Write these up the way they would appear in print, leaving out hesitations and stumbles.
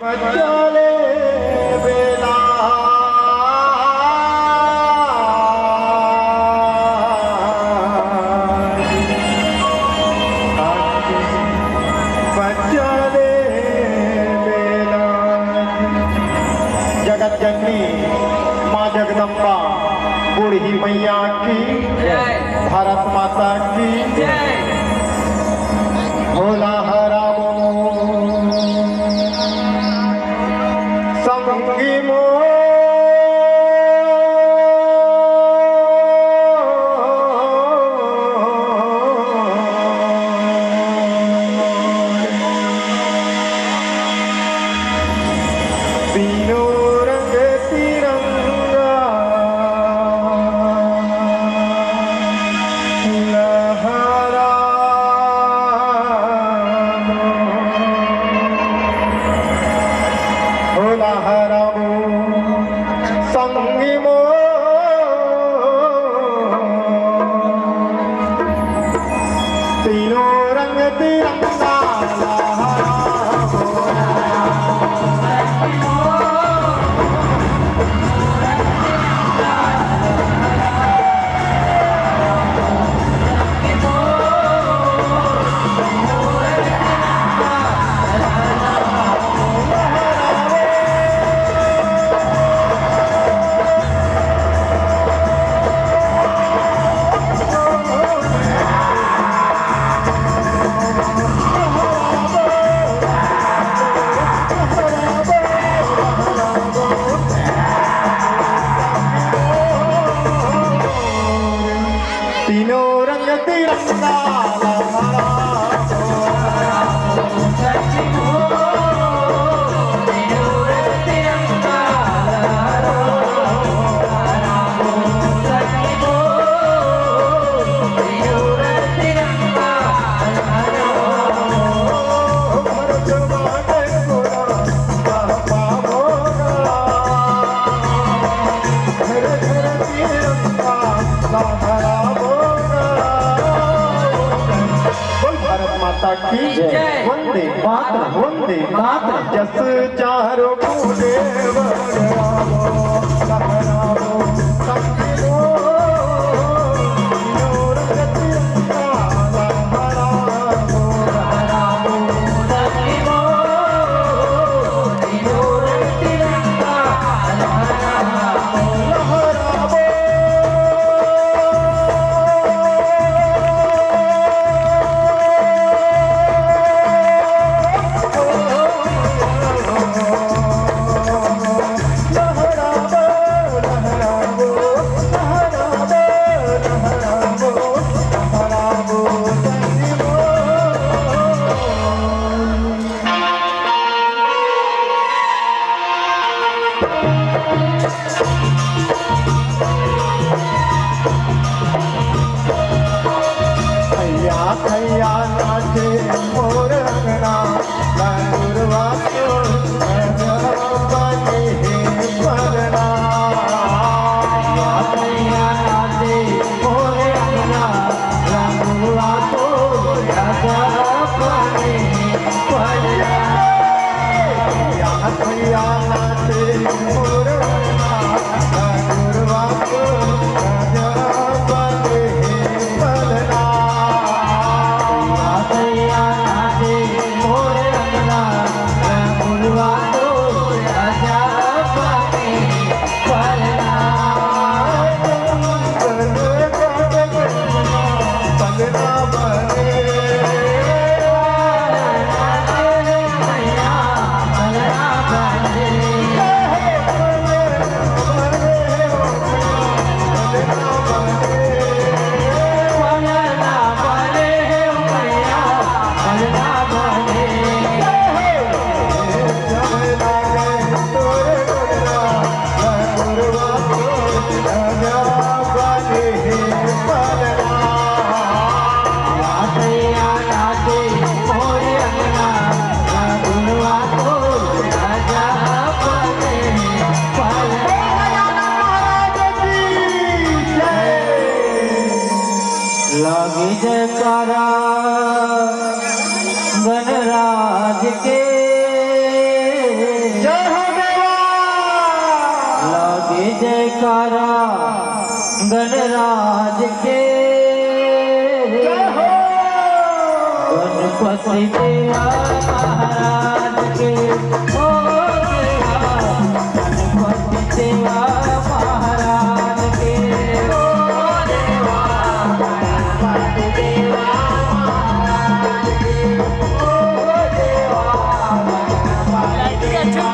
चले बेला बचले बेला जगत जननी माँ जगदम्बा बूढ़ी मैया की भारत माता की भोला हरामो संगी मो तीनों रंग तिरंगा लहरा भोला हरामो संगी मो तीनों रंग तिरंगा तीनों रंग तिरंगा की वंदे मातरम वंदे मातरम जस चारो कूदे बड़ावो लहरावो संगिलो तीनों रंग तिरंगा लहरावो लहरावो संगिलो तीनों रंग तिरंगा लहरावो लहरावो खैया नाचे मोर अंगना लंगुरवा को बने परना खैया नाचे मोर अंगना लंगुरवा को बने परना खैया नाचे मोर अंगना लंगुरवा को बने परना लागी जयकारा गणराज के जयकारा गणराज के गणपति देवा महाराज के ओ देवा गणपति देवा महाराज के ओ देवा गणपति देवा महाराज के ओ देवा गणपति देवा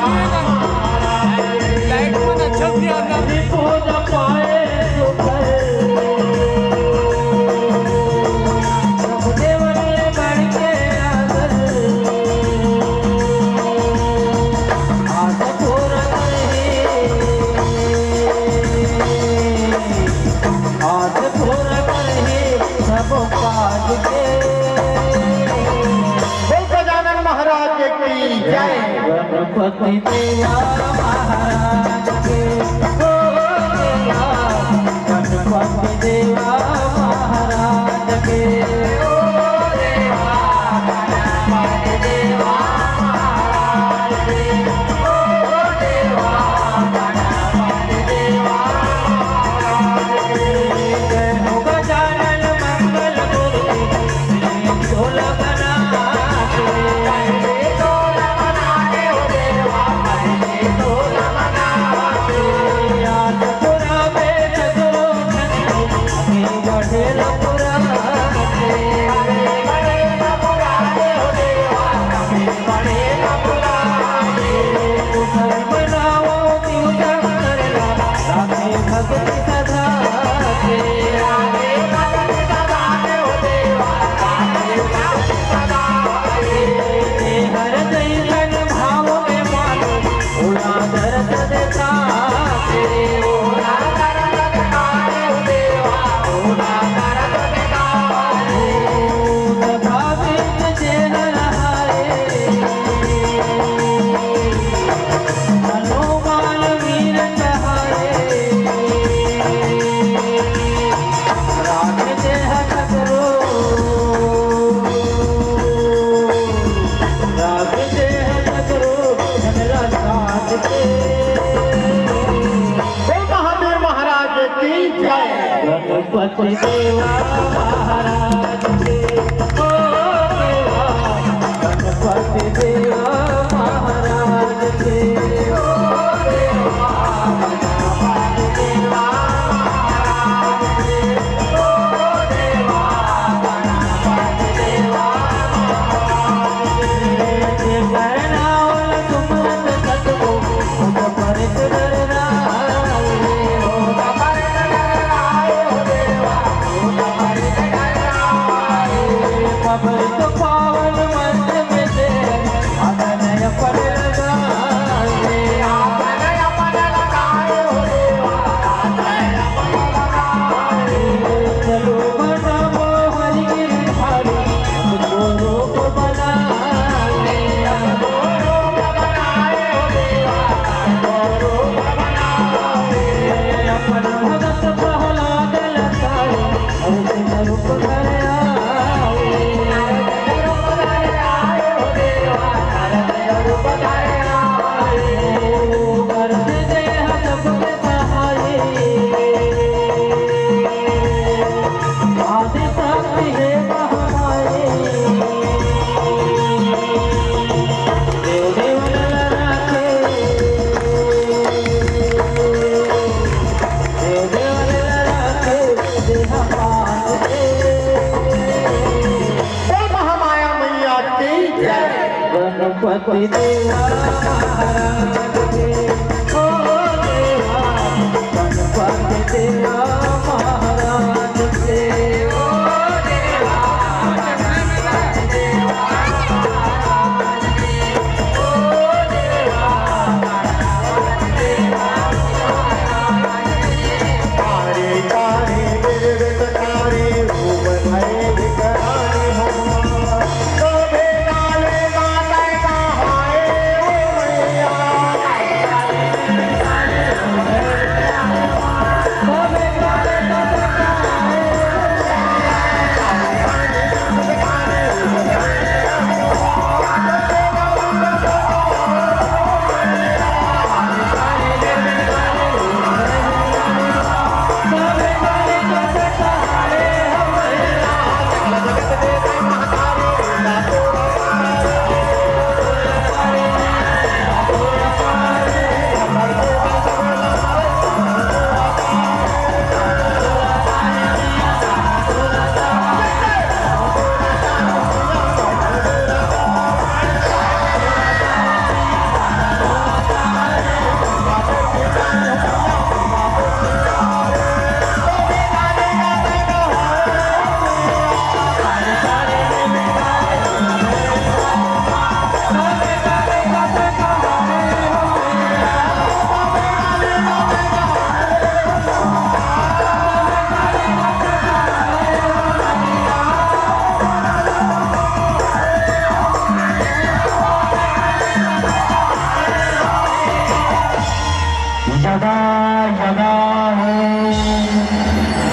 लाइट में अच्छा दिया पूजा पाए गणपति देवा महाराज के ओ देवा गणपति देवा महाराज के ओ देवा गणपति देवा महाराज के ओ देवा गणपति देवा महाराज के जय हो गजानन मंगल मूर्ति सोलह बना गणपति देवा महाराज के ओ देवा गणपति देवा महाराज के ओ देवा गणपति देवा महाराज के ओ देवा गणपति देवा महाराज के करनावल तुमरत सतगो उद परित डरना तो पावन मंच में से अनय पड़ लगाए अनय पड़ लगाए हो देवा अनय पड़ लगाए चलो बनाओ हरि गिरधारी हमको रूप बनाए हमको रूप बनाए हो देवा हमको रूप बनाए अपन भगत प्रहलाद लताए हरि रूप धरे गणपति देवा महाराज के ओ देवा गणपति देवा महाराज के ओ देवा गणपति देवा महाराज के ओ देवा गणपति देवा महाराज के तारे तारे गिरगिट तारे घूम भय विकराने हम तो बेनाले गाते कहाए ओ मैया सदा यदा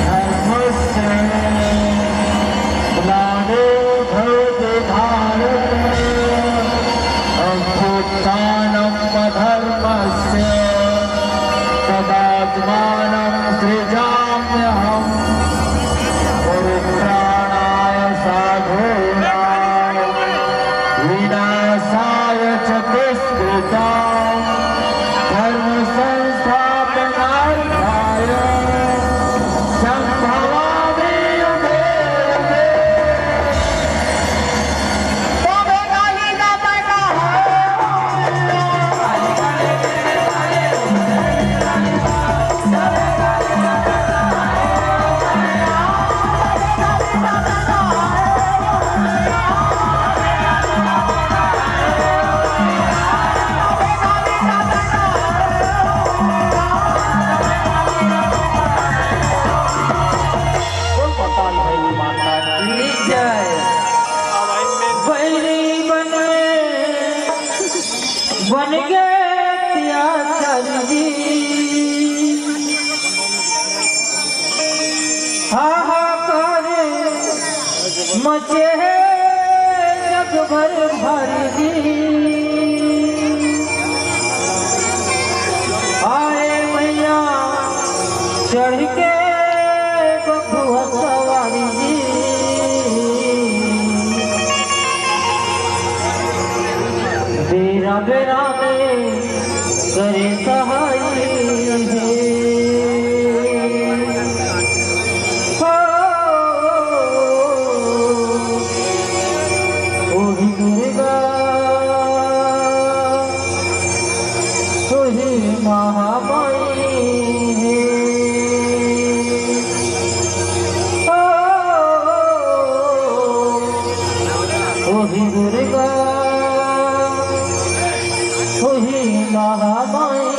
धर्मस्य ग्लानिर्भवति भारत अभ्युत्थानम् अधर्मस्य तदात्मानं सृजाम्यहम् परित्राणाय साधूनां विनाशाय च दुष्कृतां धर्म संस्थापनार्थाय संभवामि युगे युगे। बन गए त्याचल जी हाहाकार मचे जग भर भरी आए मैया चढ़ के बबुआ सवारी जी बेरा बेरा में करे सहाय ओही दुर्गा ओही महामाई ओही दुर्गा ओही महामाई।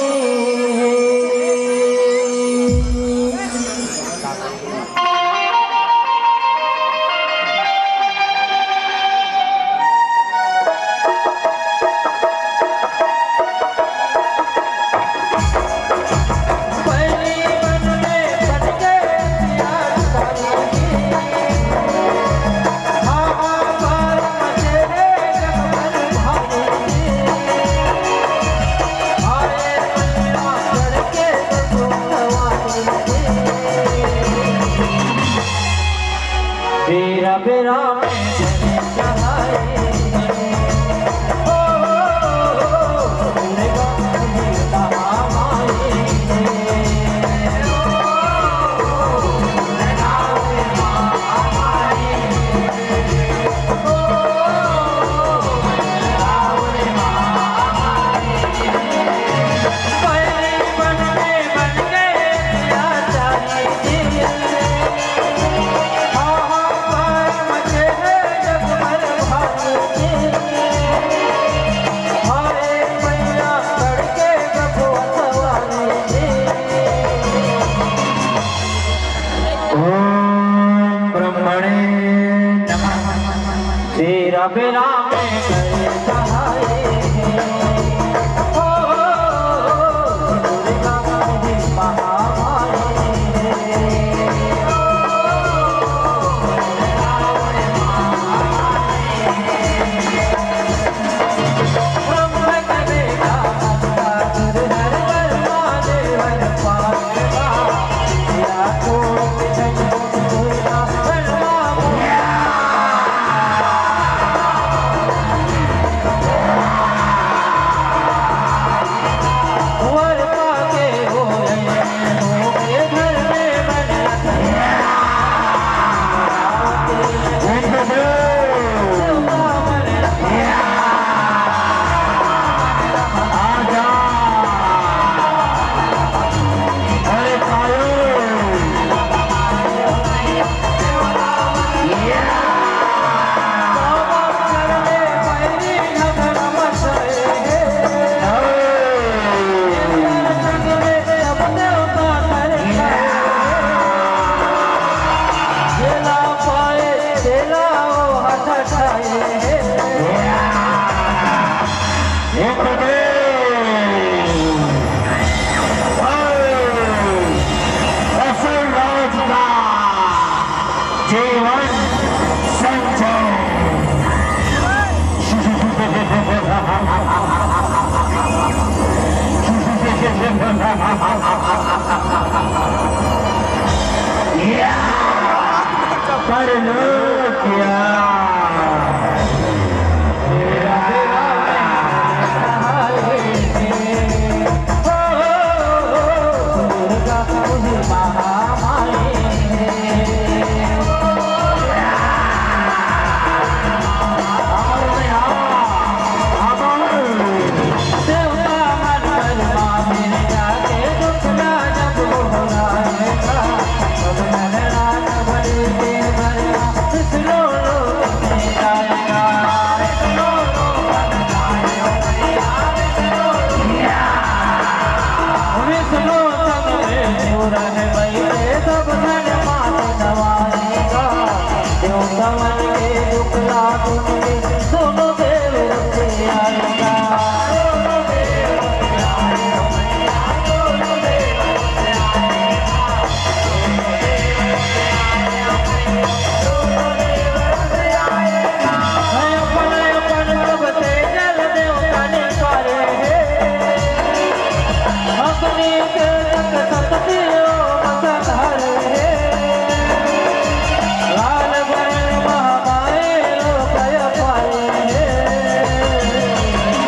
बेरा बेरा में जने सहाय पर लो क्या तेरा बेरा दुर्गा तुझी महामाई दोनों देव आएगा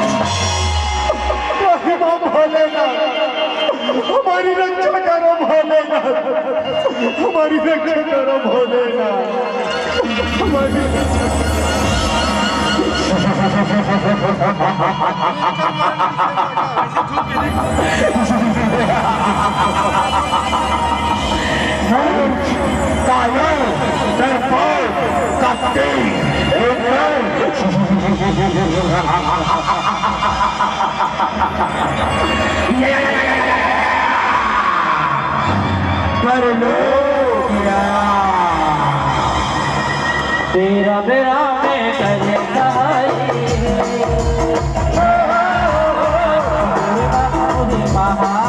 हमारी रक्षा करो भोलेनाथ, हमारी रक्षा करो भोलेनाथ, हमारी कर लो क्या तेरा बेरा में करे सहाई दुर्गा तुझी महामाई